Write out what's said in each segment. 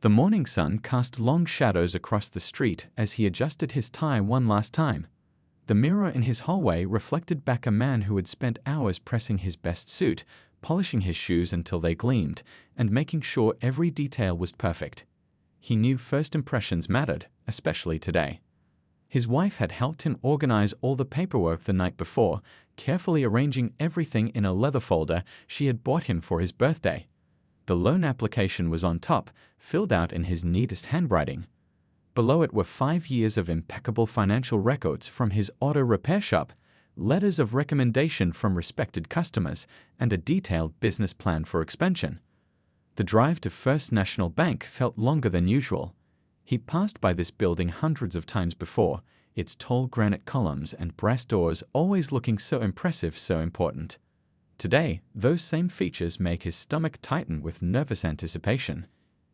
The morning sun cast long shadows across the street as he adjusted his tie one last time. The mirror in his hallway reflected back a man who had spent hours pressing his best suit, polishing his shoes until they gleamed, and making sure every detail was perfect. He knew first impressions mattered, especially today. His wife had helped him organize all the paperwork the night before, carefully arranging everything in a leather folder she had bought him for his birthday. The loan application was on top, filled out in his neatest handwriting. Below it were 5 years of impeccable financial records from his auto repair shop, letters of recommendation from respected customers, and a detailed business plan for expansion. The drive to First National Bank felt longer than usual. He passed by this building hundreds of times before, its tall granite columns and brass doors always looking so impressive, so important. Today, those same features make his stomach tighten with nervous anticipation.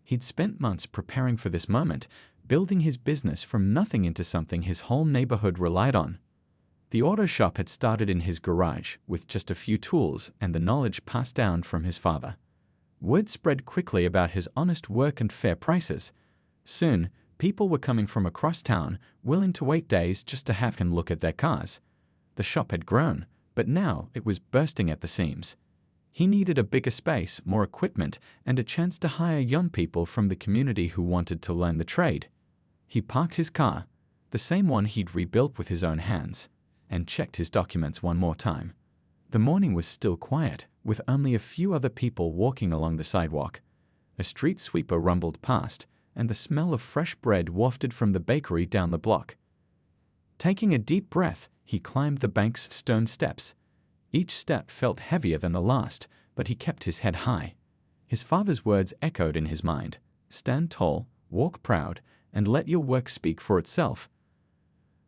He'd spent months preparing for this moment, building his business from nothing into something his whole neighborhood relied on. The auto shop had started in his garage, with just a few tools and the knowledge passed down from his father. Word spread quickly about his honest work and fair prices. Soon, people were coming from across town, willing to wait days just to have him look at their cars. The shop had grown, but now it was bursting at the seams. He needed a bigger space, more equipment, and a chance to hire young people from the community who wanted to learn the trade. He parked his car, the same one he'd rebuilt with his own hands, and checked his documents one more time. The morning was still quiet, with only a few other people walking along the sidewalk. A street sweeper rumbled past, and the smell of fresh bread wafted from the bakery down the block. Taking a deep breath, he climbed the bank's stone steps. Each step felt heavier than the last, but he kept his head high. His father's words echoed in his mind: "Stand tall, walk proud, and let your work speak for itself."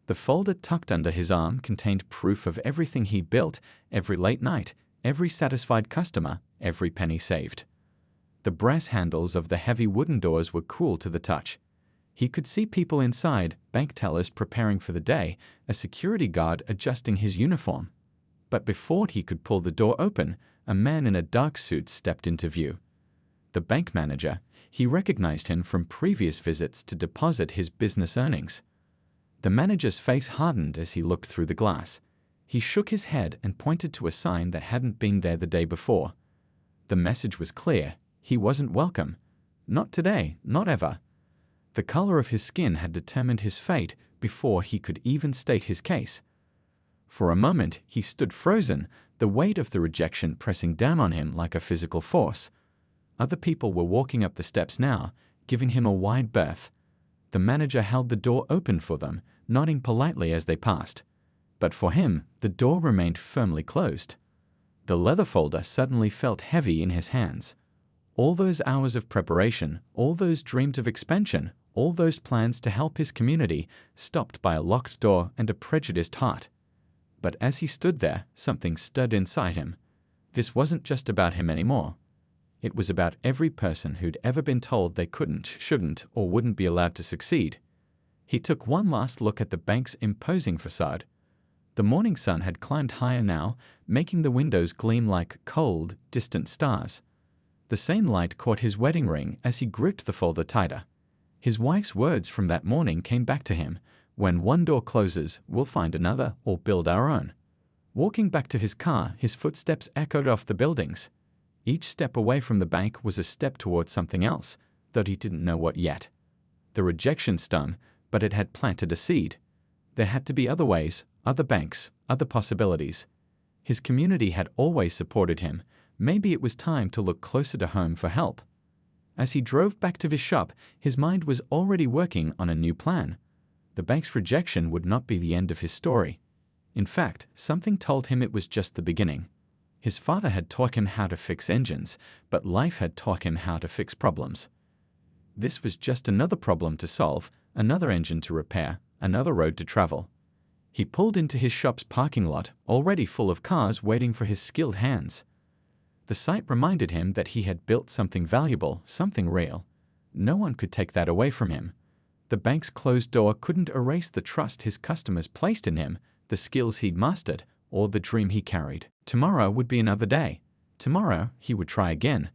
The folder tucked under his arm contained proof of everything he'd built, every late night, every satisfied customer, every penny saved. The brass handles of the heavy wooden doors were cool to the touch. He could see people inside, bank tellers preparing for the day, a security guard adjusting his uniform. But before he could pull the door open, a man in a dark suit stepped into view. The bank manager. He recognized him from previous visits to deposit his business earnings. The manager's face hardened as he looked through the glass. He shook his head and pointed to a sign that hadn't been there the day before. The message was clear. He wasn't welcome. Not today, not ever. The color of his skin had determined his fate before he could even state his case. For a moment, he stood frozen, the weight of the rejection pressing down on him like a physical force. Other people were walking up the steps now, giving him a wide berth. The manager held the door open for them, nodding politely as they passed. But for him, the door remained firmly closed. The leather folder suddenly felt heavy in his hands. All those hours of preparation, all those dreams of expansion, all those plans to help his community, stopped by a locked door and a prejudiced heart. But as he stood there, something stirred inside him. This wasn't just about him anymore. It was about every person who'd ever been told they couldn't, shouldn't, or wouldn't be allowed to succeed. He took one last look at the bank's imposing facade. The morning sun had climbed higher now, making the windows gleam like cold, distant stars. The same light caught his wedding ring as he gripped the folder tighter. His wife's words from that morning came back to him: "When one door closes, we'll find another or build our own." Walking back to his car, his footsteps echoed off the buildings. Each step away from the bank was a step towards something else, though he didn't know what yet. The rejection stung, but it had planted a seed. There had to be other ways, other banks, other possibilities. His community had always supported him. Maybe it was time to look closer to home for help. As he drove back to his shop, his mind was already working on a new plan. The bank's rejection would not be the end of his story. In fact, something told him it was just the beginning. His father had taught him how to fix engines, but life had taught him how to fix problems. This was just another problem to solve, another engine to repair, another road to travel. He pulled into his shop's parking lot, already full of cars waiting for his skilled hands. The sight reminded him that he had built something valuable, something real. No one could take that away from him. The bank's closed door couldn't erase the trust his customers placed in him, the skills he'd mastered, or the dream he carried. Tomorrow would be another day. Tomorrow he would try again.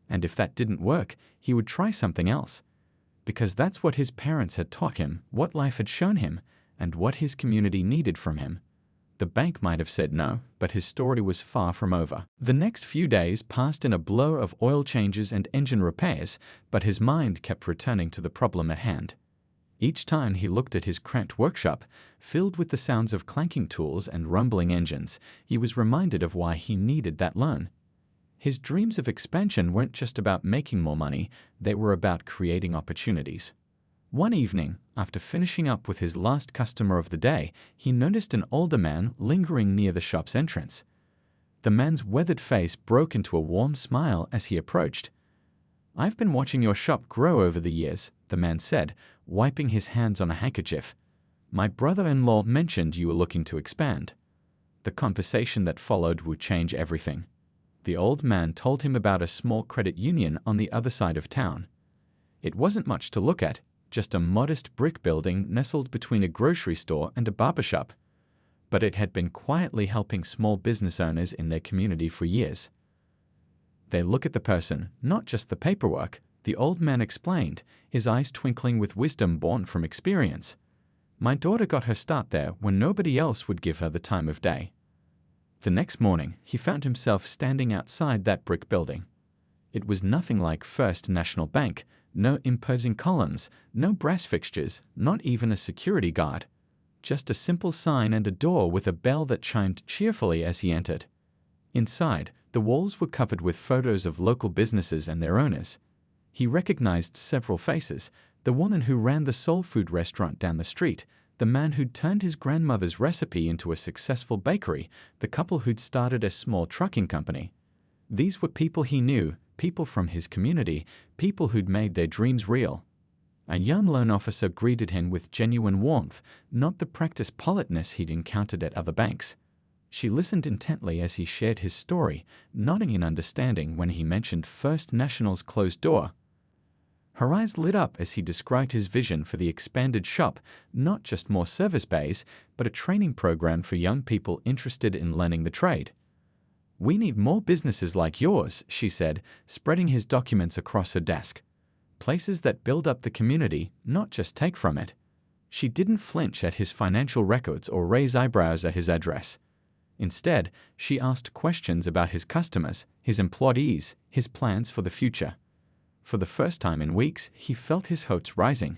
And if that didn't work, he would try something else. because that's what his parents had taught him, what life had shown him, and what his community needed from him. The bank might have said no, but his story was far from over. The next few days passed in a blur of oil changes and engine repairs, but his mind kept returning to the problem at hand. Each time he looked at his cramped workshop, filled with the sounds of clanking tools and rumbling engines, he was reminded of why he needed that loan. His dreams of expansion weren't just about making more money, they were about creating opportunities. One evening, after finishing up with his last customer of the day, he noticed an older man lingering near the shop's entrance. The man's weathered face broke into a warm smile as he approached. "I've been watching your shop grow over the years," the man said, wiping his hands on a handkerchief. "My brother-in-law mentioned you were looking to expand." The conversation that followed would change everything. The old man told him about a small credit union on the other side of town. It wasn't much to look at, just a modest brick building nestled between a grocery store and a barber shop. But it had been quietly helping small business owners in their community for years. "They look at the person, not just the paperwork," the old man explained, his eyes twinkling with wisdom born from experience. "My daughter got her start there when nobody else would give her the time of day." The next morning, he found himself standing outside that brick building. It was nothing like First National Bank, no imposing columns, no brass fixtures, not even a security guard. Just a simple sign and a door with a bell that chimed cheerfully as he entered. Inside, the walls were covered with photos of local businesses and their owners. He recognized several faces: the woman who ran the soul food restaurant down the street, the man who'd turned his grandmother's recipe into a successful bakery, the couple who'd started a small trucking company. These were people he knew, people from his community, people who'd made their dreams real. A young loan officer greeted him with genuine warmth, not the practiced politeness he'd encountered at other banks. She listened intently as he shared his story, nodding in understanding when he mentioned First National's closed door. Her eyes lit up as he described his vision for the expanded shop, not just more service bays, but a training program for young people interested in learning the trade. "We need more businesses like yours," she said, spreading his documents across her desk. "Places that build up the community, not just take from it." She didn't flinch at his financial records or raise eyebrows at his address. Instead, she asked questions about his customers, his employees, his plans for the future. For the first time in weeks, he felt his hopes rising.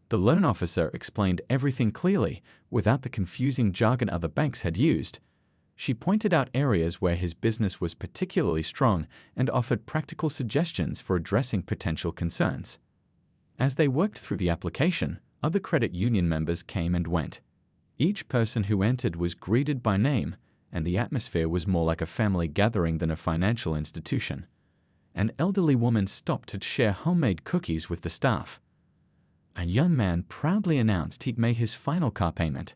The loan officer explained everything clearly, without the confusing jargon other banks had used. She pointed out areas where his business was particularly strong and offered practical suggestions for addressing potential concerns. As they worked through the application, other credit union members came and went. Each person who entered was greeted by name, and the atmosphere was more like a family gathering than a financial institution. An elderly woman stopped to share homemade cookies with the staff. A young man proudly announced he'd made his final car payment.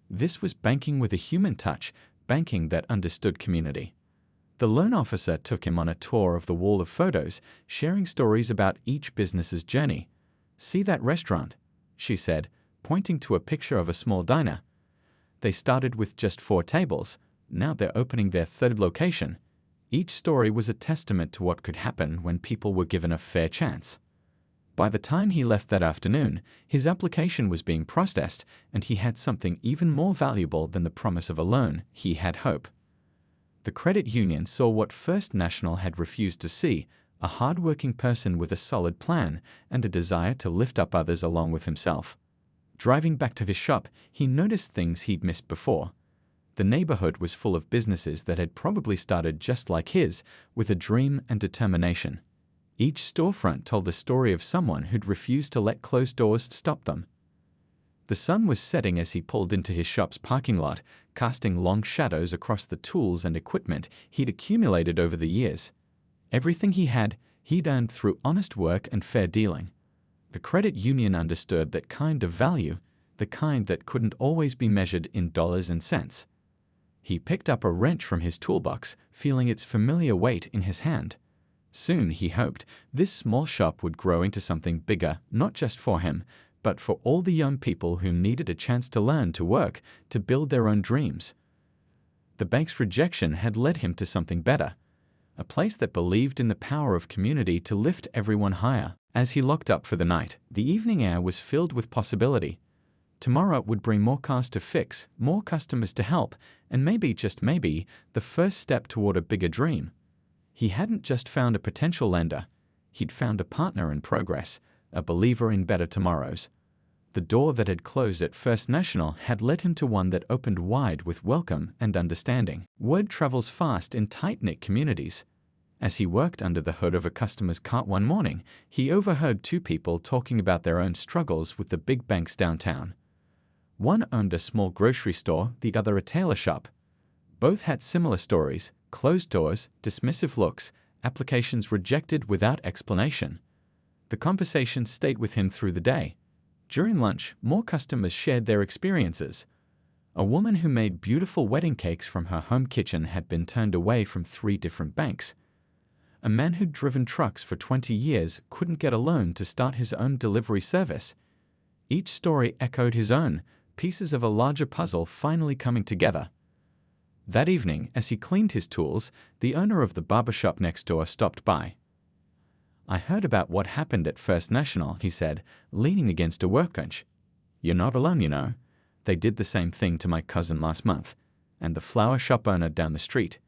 This was banking with a human touch, banking that understood community. The loan officer took him on a tour of the wall of photos, sharing stories about each business's journey. "See that restaurant?" she said, pointing to a picture of a small diner. "They started with just 4 tables. Now they're opening their 3rd location." Each story was a testament to what could happen when people were given a fair chance. By the time he left that afternoon, his application was being processed, and he had something even more valuable than the promise of a loan. He had hope. The credit union saw what First National had refused to see: a hard-working person with a solid plan and a desire to lift up others along with himself. Driving back to his shop, he noticed things he'd missed before. The neighborhood was full of businesses that had probably started just like his, with a dream and determination. Each storefront told the story of someone who'd refused to let closed doors stop them. The sun was setting as he pulled into his shop's parking lot, casting long shadows across the tools and equipment he'd accumulated over the years. Everything he had, he'd earned through honest work and fair dealing. The credit union understood that kind of value, the kind that couldn't always be measured in dollars and cents. He picked up a wrench from his toolbox, feeling its familiar weight in his hand. Soon, he hoped, this small shop would grow into something bigger, not just for him, but for all the young people who needed a chance to learn, to work, to build their own dreams. The bank's rejection had led him to something better, a place that believed in the power of community to lift everyone higher. As he locked up for the night, the evening air was filled with possibility. Tomorrow would bring more cars to fix, more customers to help, and maybe, just maybe, the first step toward a bigger dream. He hadn't just found a potential lender. He'd found a partner in progress, a believer in better tomorrows. The door that had closed at First National had led him to one that opened wide with welcome and understanding. Word travels fast in tight-knit communities. As he worked under the hood of a customer's cart one morning, he overheard two people talking about their own struggles with the big banks downtown. One owned a small grocery store, the other a tailor shop. Both had similar stories: closed doors, dismissive looks, applications rejected without explanation. The conversation stayed with him through the day. During lunch, more customers shared their experiences. A woman who made beautiful wedding cakes from her home kitchen had been turned away from 3 different banks. A man who'd driven trucks for 20 years couldn't get a loan to start his own delivery service. Each story echoed his own, pieces of a larger puzzle finally coming together. That evening, as he cleaned his tools, the owner of the barbershop next door stopped by. "I heard about what happened at First National," he said, leaning against a workbench. "You're not alone, you know. They did the same thing to my cousin last month, and the flower shop owner down the street.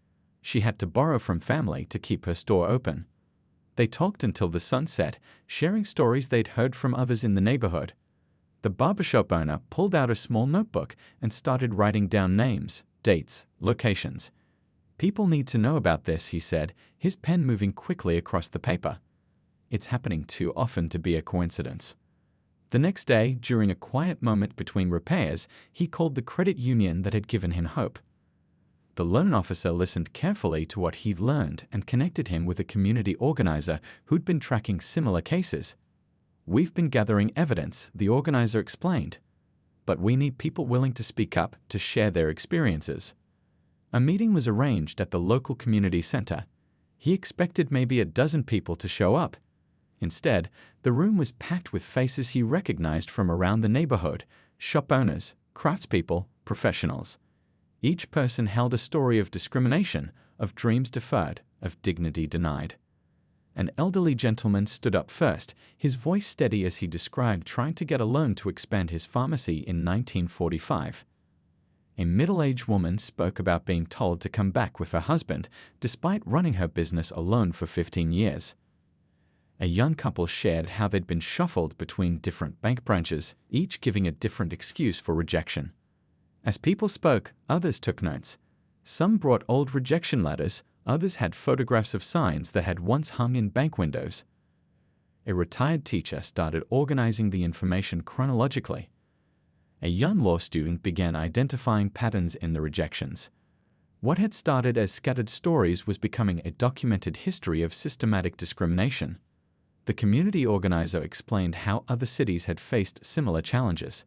She had to borrow from family to keep her store open." They talked until the sun set, sharing stories they'd heard from others in the neighborhood. The barbershop owner pulled out a small notebook and started writing down names, dates, locations. "People need to know about this," he said, his pen moving quickly across the paper. "It's happening too often to be a coincidence." The next day, during a quiet moment between repairs, he called the credit union that had given him hope. The loan officer listened carefully to what he'd learned and connected him with a community organizer who'd been tracking similar cases. "We've been gathering evidence," the organizer explained. "But we need people willing to speak up, to share their experiences." A meeting was arranged at the local community center. He expected maybe a dozen people to show up. Instead, the room was packed with faces he recognized from around the neighborhood: shop owners, craftspeople, professionals. Each person held a story of discrimination, of dreams deferred, of dignity denied. An elderly gentleman stood up first, his voice steady as he described trying to get a loan to expand his pharmacy in 1945. A middle-aged woman spoke about being told to come back with her husband, despite running her business alone for 15 years. A young couple shared how they'd been shuffled between different bank branches, each giving a different excuse for rejection. As people spoke, others took notes. Some brought old rejection letters, others had photographs of signs that had once hung in bank windows. A retired teacher started organizing the information chronologically. A young law student began identifying patterns in the rejections. What had started as scattered stories was becoming a documented history of systematic discrimination. The community organizer explained how other cities had faced similar challenges.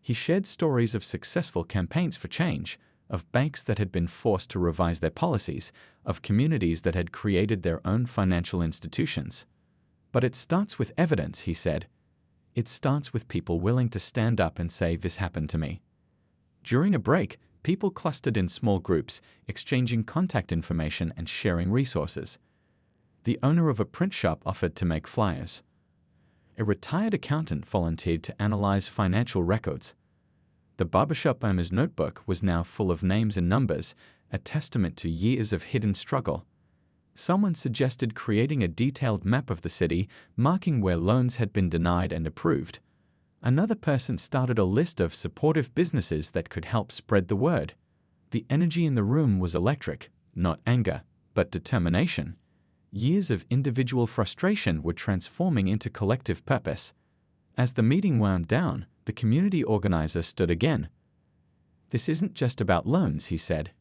He shared stories of successful campaigns for change, of banks that had been forced to revise their policies, of communities that had created their own financial institutions. "But it starts with evidence," he said. "It starts with people willing to stand up and say, 'This happened to me.'" During a break, people clustered in small groups, exchanging contact information and sharing resources. The owner of a print shop offered to make flyers. A retired accountant volunteered to analyze financial records. The barbershop owner's notebook was now full of names and numbers, a testament to years of hidden struggle. Someone suggested creating a detailed map of the city, marking where loans had been denied and approved. Another person started a list of supportive businesses that could help spread the word. The energy in the room was electric, not anger, but determination. Years of individual frustration were transforming into collective purpose. As the meeting wound down, the community organizer stood again. "This isn't just about loans," he said.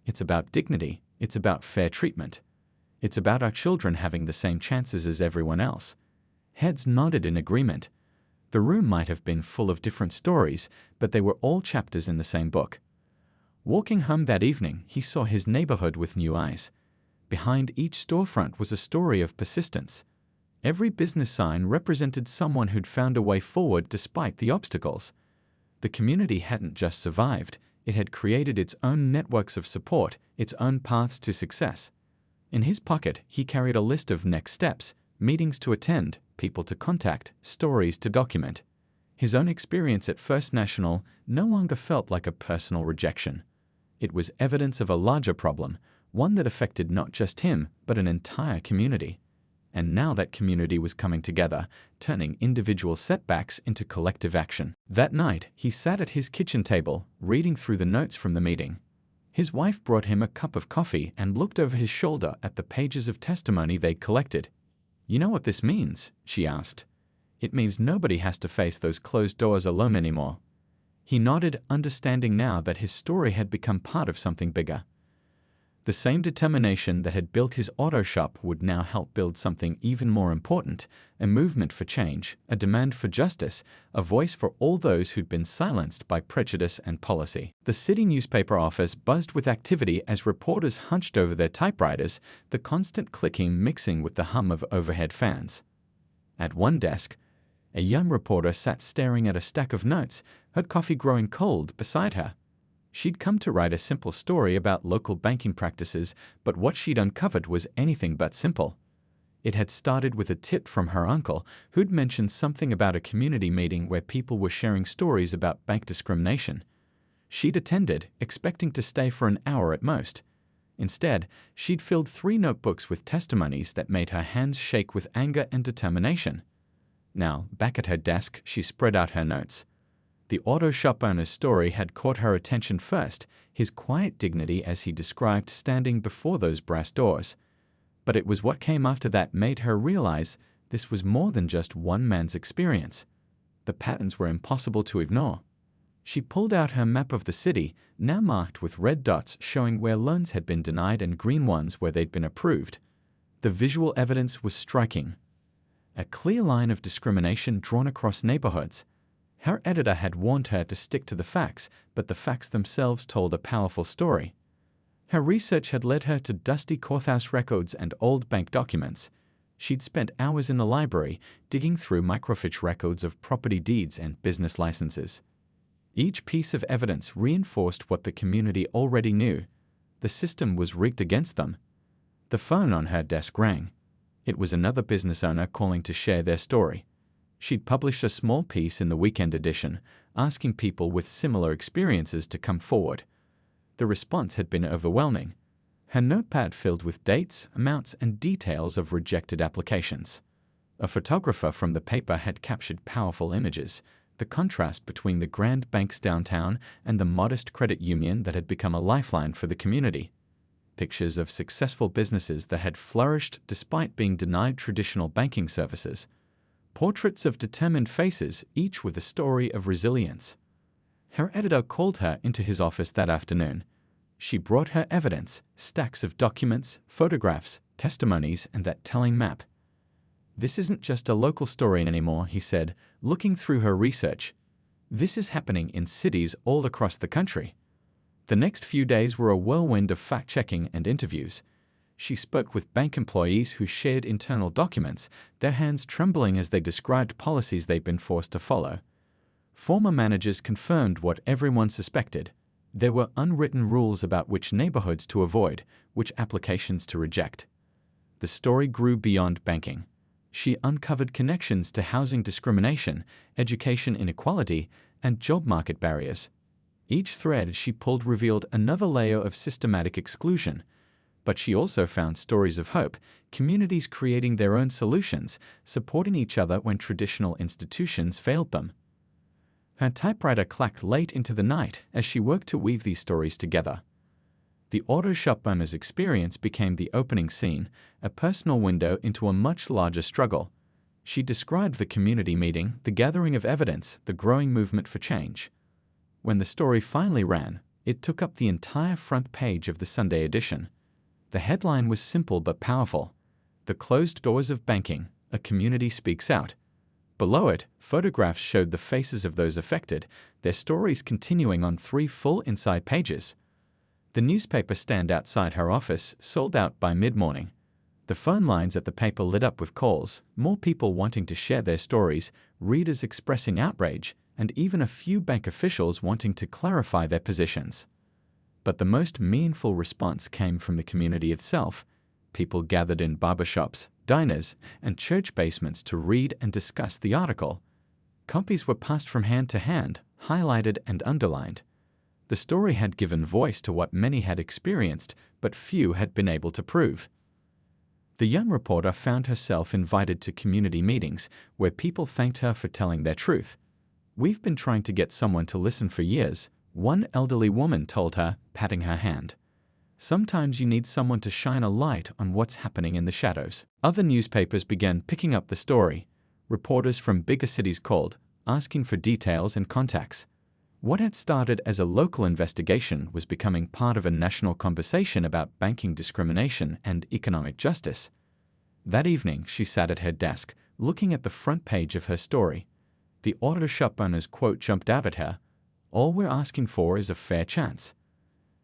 "It's about dignity. It's about fair treatment. It's about our children having the same chances as everyone else." Heads nodded in agreement. The room might have been full of different stories, but they were all chapters in the same book. Walking home that evening, he saw his neighborhood with new eyes. Behind each storefront was a story of persistence. Every business sign represented someone who'd found a way forward despite the obstacles. The community hadn't just survived, it had created its own networks of support, its own paths to success. In his pocket, he carried a list of next steps, meetings to attend, people to contact, stories to document. His own experience at First National no longer felt like a personal rejection. It was evidence of a larger problem, one that affected not just him, but an entire community. And now that community was coming together, turning individual setbacks into collective action. That night, he sat at his kitchen table, reading through the notes from the meeting. His wife brought him a cup of coffee and looked over his shoulder at the pages of testimony they'd collected. "You know what this means?" she asked. "It means nobody has to face those closed doors alone anymore." He nodded, understanding now that his story had become part of something bigger. The same determination that had built his auto shop would now help build something even more important, a movement for change, a demand for justice, a voice for all those who'd been silenced by prejudice and policy. The city newspaper office buzzed with activity as reporters hunched over their typewriters, the constant clicking mixing with the hum of overhead fans. At one desk, a young reporter sat staring at a stack of notes, her coffee growing cold beside her. She'd come to write a simple story about local banking practices, but what she'd uncovered was anything but simple. It had started with a tip from her uncle, who'd mentioned something about a community meeting where people were sharing stories about bank discrimination. She'd attended, expecting to stay for an hour at most. Instead, she'd filled 3 notebooks with testimonies that made her hands shake with anger and determination. Now, back at her desk, she spread out her notes. The auto shop owner's story had caught her attention first, his quiet dignity as he described standing before those brass doors. But it was what came after that made her realize this was more than just one man's experience. The patterns were impossible to ignore. She pulled out her map of the city, now marked with red dots showing where loans had been denied and green ones where they'd been approved. The visual evidence was striking. A clear line of discrimination drawn across neighborhoods. Her editor had warned her to stick to the facts, but the facts themselves told a powerful story. Her research had led her to dusty courthouse records and old bank documents. She'd spent hours in the library, digging through microfiche records of property deeds and business licenses. Each piece of evidence reinforced what the community already knew. The system was rigged against them. The phone on her desk rang. It was another business owner calling to share their story. She'd published a small piece in the weekend edition, asking people with similar experiences to come forward. The response had been overwhelming. Her notepad filled with dates, amounts, and details of rejected applications. A photographer from the paper had captured powerful images, the contrast between the grand banks downtown and the modest credit union that had become a lifeline for the community. Pictures of successful businesses that had flourished despite being denied traditional banking services. Portraits of determined faces, each with a story of resilience. Her editor called her into his office that afternoon. She brought her evidence, stacks of documents, photographs, testimonies, and that telling map. "This isn't just a local story anymore," he said, looking through her research. "This is happening in cities all across the country." The next few days were a whirlwind of fact-checking and interviews. She spoke with bank employees who shared internal documents, their hands trembling as they described policies they'd been forced to follow. Former managers confirmed what everyone suspected. There were unwritten rules about which neighborhoods to avoid, which applications to reject. The story grew beyond banking. She uncovered connections to housing discrimination, education inequality, and job market barriers. Each thread she pulled revealed another layer of systematic exclusion. But she also found stories of hope, communities creating their own solutions, supporting each other when traditional institutions failed them. Her typewriter clacked late into the night as she worked to weave these stories together. The auto shop owner's experience became the opening scene, a personal window into a much larger struggle. She described the community meeting, the gathering of evidence, the growing movement for change. When the story finally ran, it took up the entire front page of the Sunday edition. The headline was simple but powerful. "The Closed Doors of Banking, a Community Speaks Out." Below it, photographs showed the faces of those affected, their stories continuing on 3 full inside pages. The newspaper stand outside her office sold out by mid-morning. The phone lines at the paper lit up with calls, more people wanting to share their stories, readers expressing outrage, and even a few bank officials wanting to clarify their positions. But the most meaningful response came from the community itself. People gathered in barbershops, diners, and church basements to read and discuss the article. Copies were passed from hand to hand, highlighted and underlined. The story had given voice to what many had experienced, but few had been able to prove. The young reporter found herself invited to community meetings where people thanked her for telling their truth. "We've been trying to get someone to listen for years," one elderly woman told her, patting her hand. "Sometimes you need someone to shine a light on what's happening in the shadows." Other newspapers began picking up the story. Reporters from bigger cities called, asking for details and contacts. What had started as a local investigation was becoming part of a national conversation about banking discrimination and economic justice. That evening, she sat at her desk, looking at the front page of her story. The auto shop owner's quote jumped out at her: "All we're asking for is a fair chance."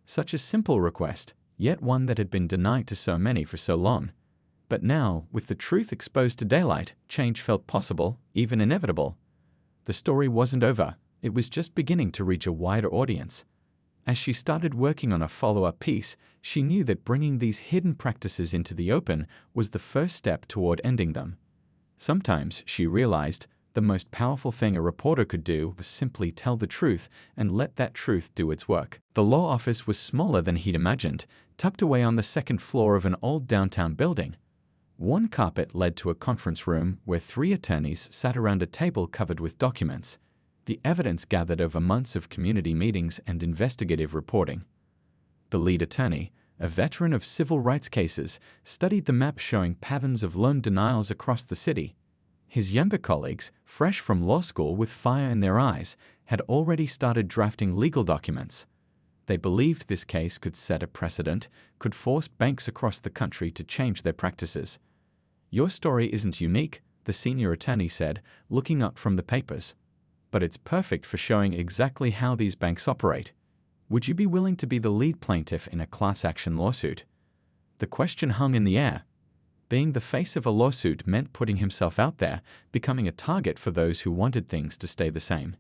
Such a simple request, yet one that had been denied to so many for so long. But now, with the truth exposed to daylight, change felt possible, even inevitable. The story wasn't over. It was just beginning to reach a wider audience. As she started working on a follow-up piece, she knew that bringing these hidden practices into the open was the first step toward ending them. Sometimes, she realized, the most powerful thing a reporter could do was simply tell the truth and let that truth do its work. The law office was smaller than he'd imagined, tucked away on the second floor of an old downtown building. One carpet led to a conference room where 3 attorneys sat around a table covered with documents, the evidence gathered over months of community meetings and investigative reporting. The lead attorney, a veteran of civil rights cases, studied the map showing patterns of loan denials across the city. His younger colleagues, fresh from law school with fire in their eyes, had already started drafting legal documents. They believed this case could set a precedent, could force banks across the country to change their practices. "Your story isn't unique," the senior attorney said, looking up from the papers. "But it's perfect for showing exactly how these banks operate. Would you be willing to be the lead plaintiff in a class action lawsuit?" The question hung in the air. Being the face of a lawsuit meant putting himself out there, becoming a target for those who wanted things to stay the same.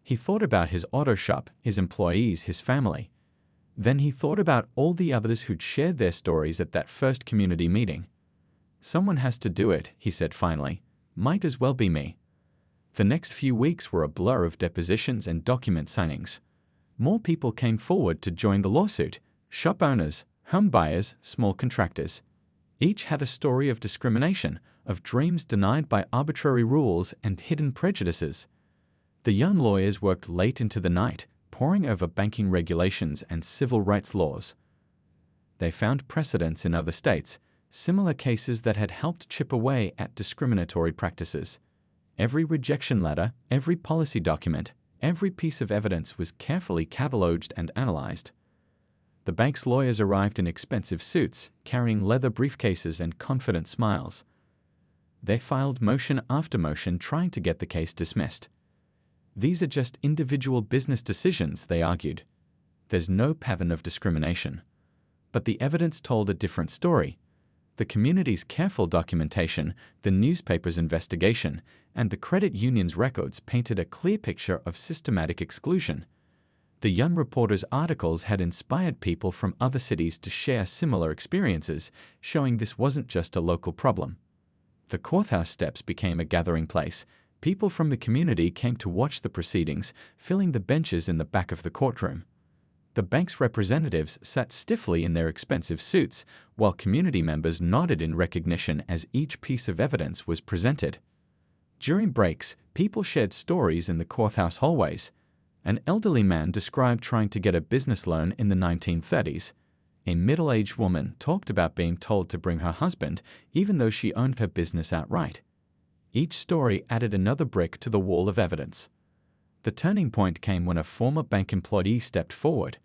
He thought about his auto shop, his employees, his family. Then he thought about all the others who'd shared their stories at that first community meeting. "Someone has to do it," he said finally. "Might as well be me." The next few weeks were a blur of depositions and document signings. More people came forward to join the lawsuit: shop owners, home buyers, small contractors. Each had a story of discrimination, of dreams denied by arbitrary rules and hidden prejudices. The young lawyers worked late into the night, poring over banking regulations and civil rights laws. They found precedents in other states, similar cases that had helped chip away at discriminatory practices. Every rejection letter, every policy document, every piece of evidence was carefully cataloged and analyzed. The bank's lawyers arrived in expensive suits, carrying leather briefcases and confident smiles. They filed motion after motion trying to get the case dismissed. "These are just individual business decisions," they argued. "There's no pattern of discrimination." But the evidence told a different story. The community's careful documentation, the newspaper's investigation, and the credit union's records painted a clear picture of systematic exclusion. The young reporter's articles had inspired people from other cities to share similar experiences, showing this wasn't just a local problem. The courthouse steps became a gathering place. People from the community came to watch the proceedings, filling the benches in the back of the courtroom. The bank's representatives sat stiffly in their expensive suits, while community members nodded in recognition as each piece of evidence was presented. During breaks, people shared stories in the courthouse hallways. An elderly man described trying to get a business loan in the 1930s. A middle-aged woman talked about being told to bring her husband, even though she owned her business outright. Each story added another brick to the wall of evidence. The turning point came when a former bank employee stepped forward.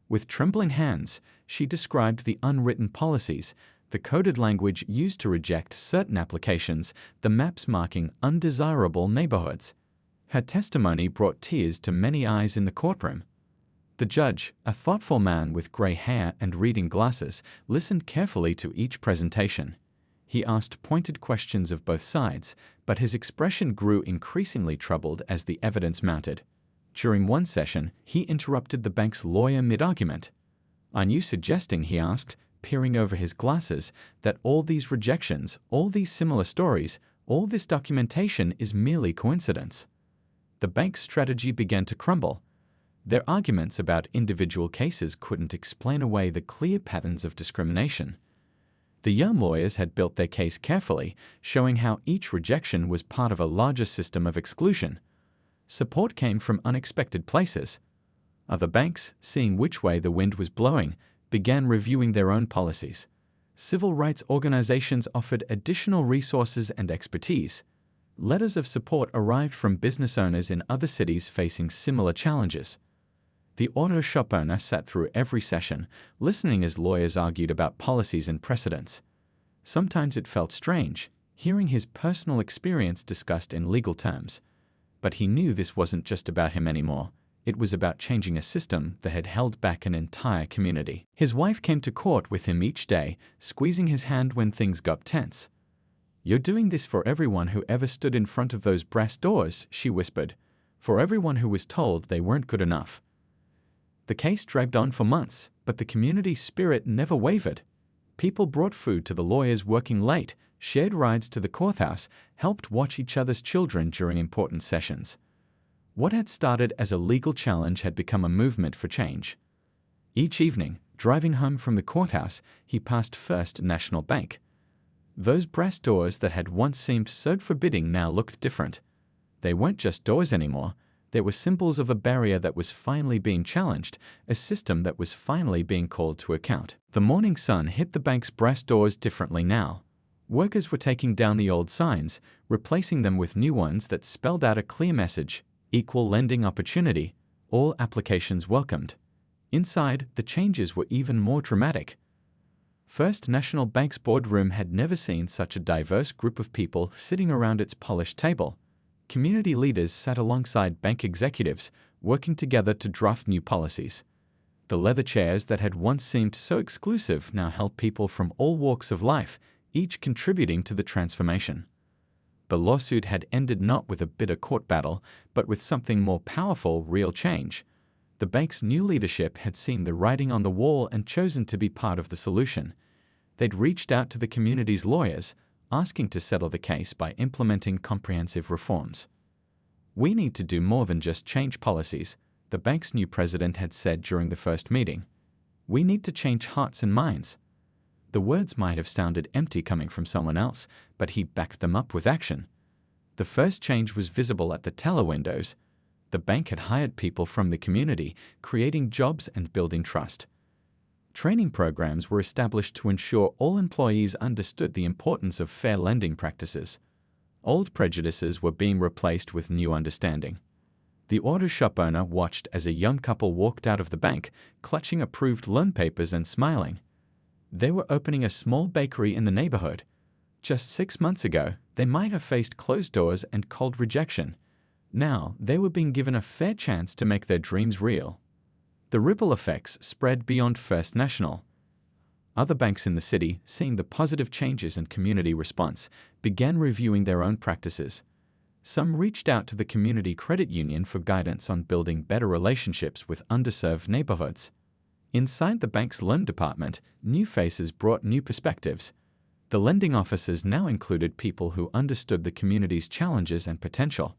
With trembling hands, she described the unwritten policies, the coded language used to reject certain applications, the maps marking undesirable neighborhoods. Her testimony brought tears to many eyes in the courtroom. The judge, a thoughtful man with gray hair and reading glasses, listened carefully to each presentation. He asked pointed questions of both sides, but his expression grew increasingly troubled as the evidence mounted. During one session, he interrupted the bank's lawyer mid-argument. "Aren't you suggesting," he asked, peering over his glasses, that all these rejections, all these similar stories, all this documentation is merely coincidence. The bank's strategy began to crumble. Their arguments about individual cases couldn't explain away the clear patterns of discrimination. The young lawyers had built their case carefully, showing how each rejection was part of a larger system of exclusion. Support came from unexpected places. Other banks, seeing which way the wind was blowing, began reviewing their own policies. Civil rights organizations offered additional resources and expertise. Letters of support arrived from business owners in other cities facing similar challenges. The auto shop owner sat through every session, listening as lawyers argued about policies and precedents. Sometimes it felt strange, hearing his personal experience discussed in legal terms. But he knew this wasn't just about him anymore. It was about changing a system that had held back an entire community. His wife came to court with him each day, squeezing his hand when things got tense. "You're doing this for everyone who ever stood in front of those brass doors," she whispered, "for everyone who was told they weren't good enough." The case dragged on for months, but the community spirit never wavered. People brought food to the lawyers working late, shared rides to the courthouse, helped watch each other's children during important sessions. What had started as a legal challenge had become a movement for change. Each evening, driving home from the courthouse, he passed First National Bank. Those brass doors that had once seemed so forbidding now looked different. They weren't just doors anymore. They were symbols of a barrier that was finally being challenged, a system that was finally being called to account. The morning sun hit the bank's brass doors differently now. Workers were taking down the old signs, replacing them with new ones that spelled out a clear message: equal lending opportunity, all applications welcomed. Inside, the changes were even more dramatic. First National Bank's boardroom had never seen such a diverse group of people sitting around its polished table. Community leaders sat alongside bank executives, working together to draft new policies. The leather chairs that had once seemed so exclusive now held people from all walks of life, each contributing to the transformation. The lawsuit had ended not with a bitter court battle, but with something more powerful: real change. The bank's new leadership had seen the writing on the wall and chosen to be part of the solution. They'd reached out to the community's lawyers, asking to settle the case by implementing comprehensive reforms. "We need to do more than just change policies," the bank's new president had said during the first meeting. "We need to change hearts and minds." The words might have sounded empty coming from someone else, but he backed them up with action. The first change was visible at the teller windows. The bank had hired people from the community, creating jobs and building trust. Training programs were established to ensure all employees understood the importance of fair lending practices. Old prejudices were being replaced with new understanding. The auto shop owner watched as a young couple walked out of the bank, clutching approved loan papers and smiling. They were opening a small bakery in the neighborhood. Just 6 months ago, they might have faced closed doors and cold rejection. Now, they were being given a fair chance to make their dreams real. The ripple effects spread beyond First National. Other banks in the city, seeing the positive changes and community response, began reviewing their own practices. Some reached out to the community credit union for guidance on building better relationships with underserved neighborhoods. Inside the bank's loan department, new faces brought new perspectives. The lending officers now included people who understood the community's challenges and potential.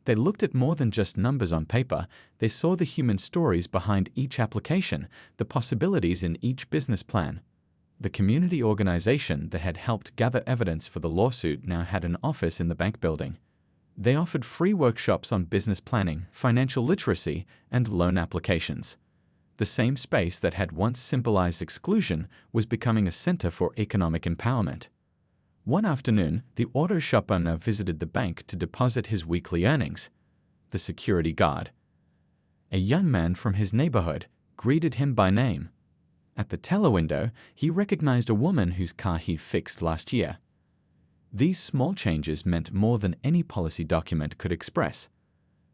They looked at more than just numbers on paper. They saw the human stories behind each application, the possibilities in each business plan. The community organization that had helped gather evidence for the lawsuit now had an office in the bank building. They offered free workshops on business planning, financial literacy, and loan applications. The same space that had once symbolized exclusion was becoming a center for economic empowerment. One afternoon, the auto shop owner visited the bank to deposit his weekly earnings. The security guard, a young man from his neighborhood, greeted him by name. At the teller window, he recognized a woman whose car he fixed last year. These small changes meant more than any policy document could express.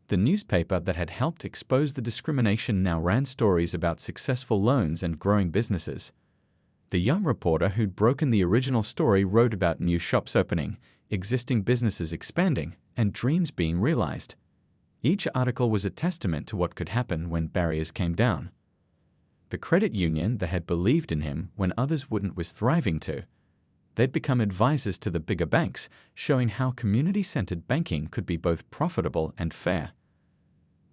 The newspaper that had helped expose the discrimination now ran stories about successful loans and growing businesses. The young reporter who'd broken the original story wrote about new shops opening, existing businesses expanding, and dreams being realized. Each article was a testament to what could happen when barriers came down. The credit union that had believed in him when others wouldn't was thriving too. They'd become advisors to the bigger banks, showing how community-centered banking could be both profitable and fair.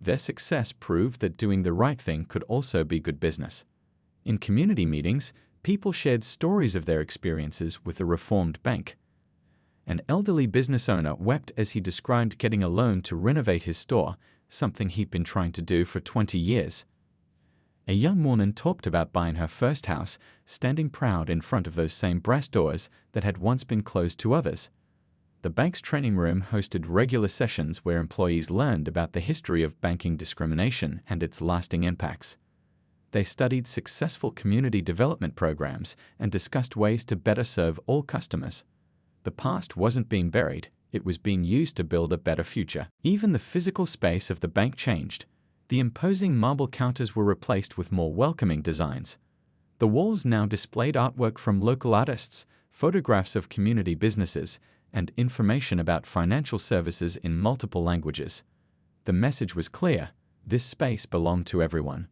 Their success proved that doing the right thing could also be good business. In community meetings, people shared stories of their experiences with the reformed bank. An elderly business owner wept as he described getting a loan to renovate his store, something he'd been trying to do for 20 years. A young woman talked about buying her first house, standing proud in front of those same brass doors that had once been closed to others. The bank's training room hosted regular sessions where employees learned about the history of banking discrimination and its lasting impacts. They studied successful community development programs and discussed ways to better serve all customers. The past wasn't being buried, it was being used to build a better future. Even the physical space of the bank changed. The imposing marble counters were replaced with more welcoming designs. The walls now displayed artwork from local artists, photographs of community businesses, and information about financial services in multiple languages. The message was clear: this space belonged to everyone.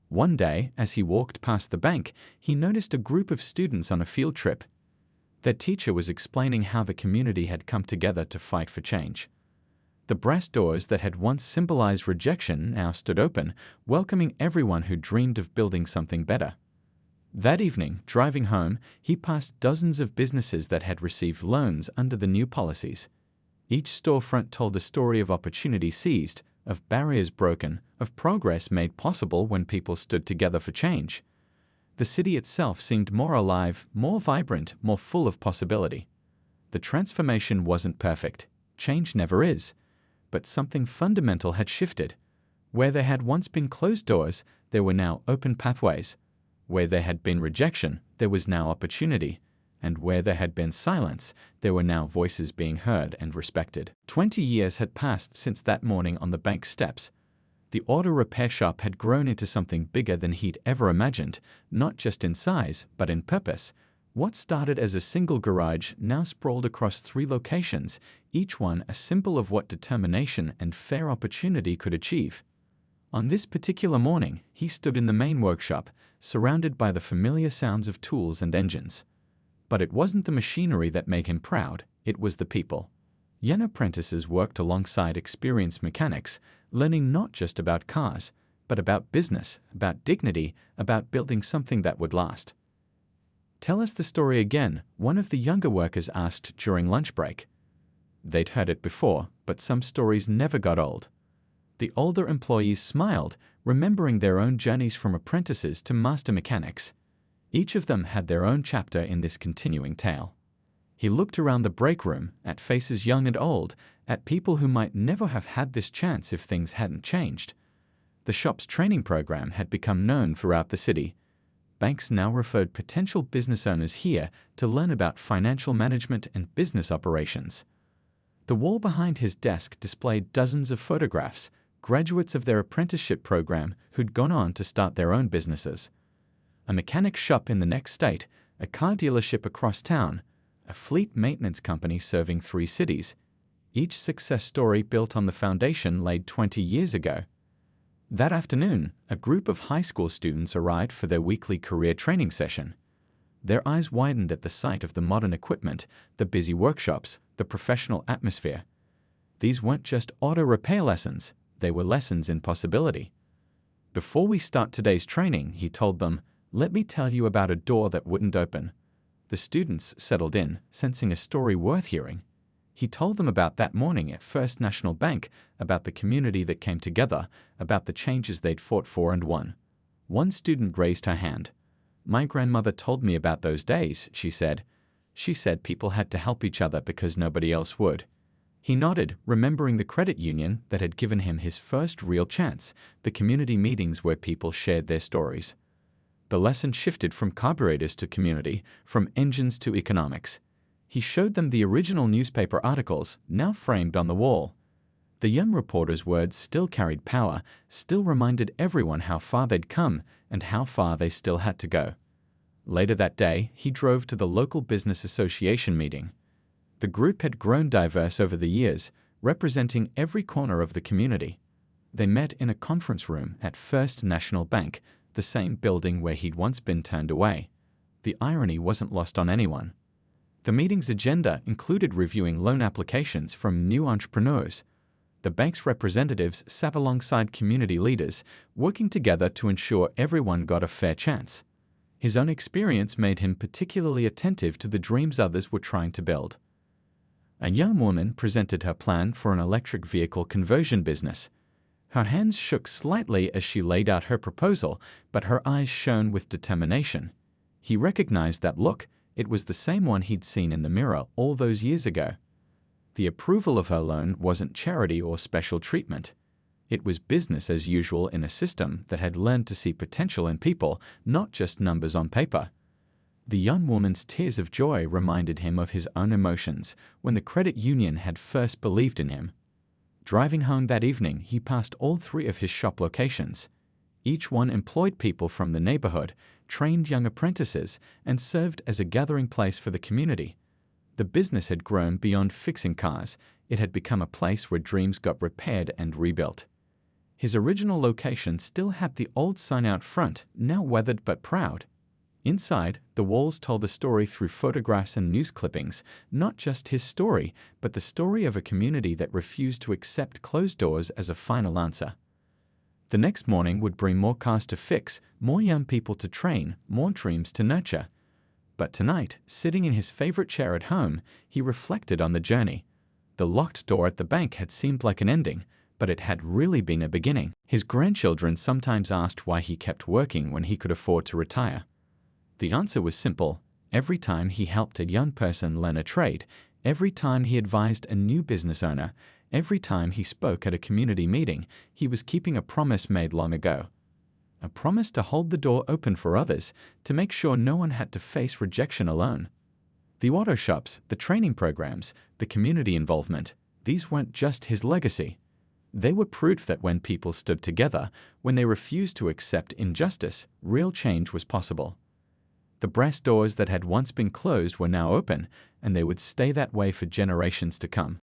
One day, as he walked past the bank, he noticed a group of students on a field trip. Their teacher was explaining how the community had come together to fight for change. The brass doors that had once symbolized rejection now stood open, welcoming everyone who dreamed of building something better. That evening, driving home, he passed dozens of businesses that had received loans under the new policies. Each storefront told a story of opportunity seized, of barriers broken, of progress made possible when people stood together for change. The city itself seemed more alive, more vibrant, more full of possibility. The transformation wasn't perfect. Change never is. But something fundamental had shifted. Where there had once been closed doors, there were now open pathways. Where there had been rejection, there was now opportunity. And where there had been silence, there were now voices being heard and respected. 20 years had passed since that morning on the bank steps. The auto repair shop had grown into something bigger than he'd ever imagined, not just in size, but in purpose. What started as a single garage now sprawled across 3 locations, each one a symbol of what determination and fair opportunity could achieve. On this particular morning, he stood in the main workshop, surrounded by the familiar sounds of tools and engines. But it wasn't the machinery that made him proud, it was the people. Young apprentices worked alongside experienced mechanics, learning not just about cars, but about business, about dignity, about building something that would last. "Tell us the story again," one of the younger workers asked during lunch break. They'd heard it before, but some stories never got old. The older employees smiled, remembering their own journeys from apprentices to master mechanics. Each of them had their own chapter in this continuing tale. He looked around the break room, at faces young and old, at people who might never have had this chance if things hadn't changed. The shop's training program had become known throughout the city. Banks now referred potential business owners here to learn about financial management and business operations. The wall behind his desk displayed dozens of photographs, graduates of their apprenticeship program who'd gone on to start their own businesses. A mechanic shop in the next state, a car dealership across town, a fleet maintenance company serving 3 cities, each success story built on the foundation laid 20 years ago. That afternoon, a group of high school students arrived for their weekly career training session. Their eyes widened at the sight of the modern equipment, the busy workshops, the professional atmosphere. These weren't just auto repair lessons, they were lessons in possibility. "Before we start today's training," he told them, "let me tell you about a door that wouldn't open." The students settled in, sensing a story worth hearing. He told them about that morning at First National Bank, about the community that came together, about the changes they'd fought for and won. One student raised her hand. "My grandmother told me about those days," she said. "She said people had to help each other because nobody else would." He nodded, remembering the credit union that had given him his first real chance, the community meetings where people shared their stories. The lesson shifted from carburetors to community, from engines to economics. He showed them the original newspaper articles, now framed on the wall. The young reporter's words still carried power, still reminded everyone how far they'd come and how far they still had to go. Later that day, he drove to the local business association meeting. The group had grown diverse over the years, representing every corner of the community. They met in a conference room at First National Bank, the same building where he'd once been turned away. The irony wasn't lost on anyone. The meeting's agenda included reviewing loan applications from new entrepreneurs. The bank's representatives sat alongside community leaders, working together to ensure everyone got a fair chance. His own experience made him particularly attentive to the dreams others were trying to build. A young woman presented her plan for an electric vehicle conversion business. Her hands shook slightly as she laid out her proposal, but her eyes shone with determination. He recognized that look. It was the same one he'd seen in the mirror all those years ago. The approval of her loan wasn't charity or special treatment. It was business as usual in a system that had learned to see potential in people, not just numbers on paper. The young woman's tears of joy reminded him of his own emotions when the credit union had first believed in him. Driving home that evening, he passed all 3 of his shop locations. Each one employed people from the neighborhood, trained young apprentices, and served as a gathering place for the community. The business had grown beyond fixing cars. It had become a place where dreams got repaired and rebuilt. His original location still had the old sign out front, now weathered but proud. Inside, the walls told a story through photographs and news clippings, not just his story, but the story of a community that refused to accept closed doors as a final answer. The next morning would bring more cars to fix, more young people to train, more dreams to nurture. But tonight, sitting in his favorite chair at home, he reflected on the journey. The locked door at the bank had seemed like an ending, but it had really been a beginning. His grandchildren sometimes asked why he kept working when he could afford to retire. The answer was simple. Every time he helped a young person learn a trade, every time he advised a new business owner, every time he spoke at a community meeting, he was keeping a promise made long ago. A promise to hold the door open for others, to make sure no one had to face rejection alone. The auto shops, the training programs, the community involvement, these weren't just his legacy. They were proof that when people stood together, when they refused to accept injustice, real change was possible. The brass doors that had once been closed were now open, and they would stay that way for generations to come.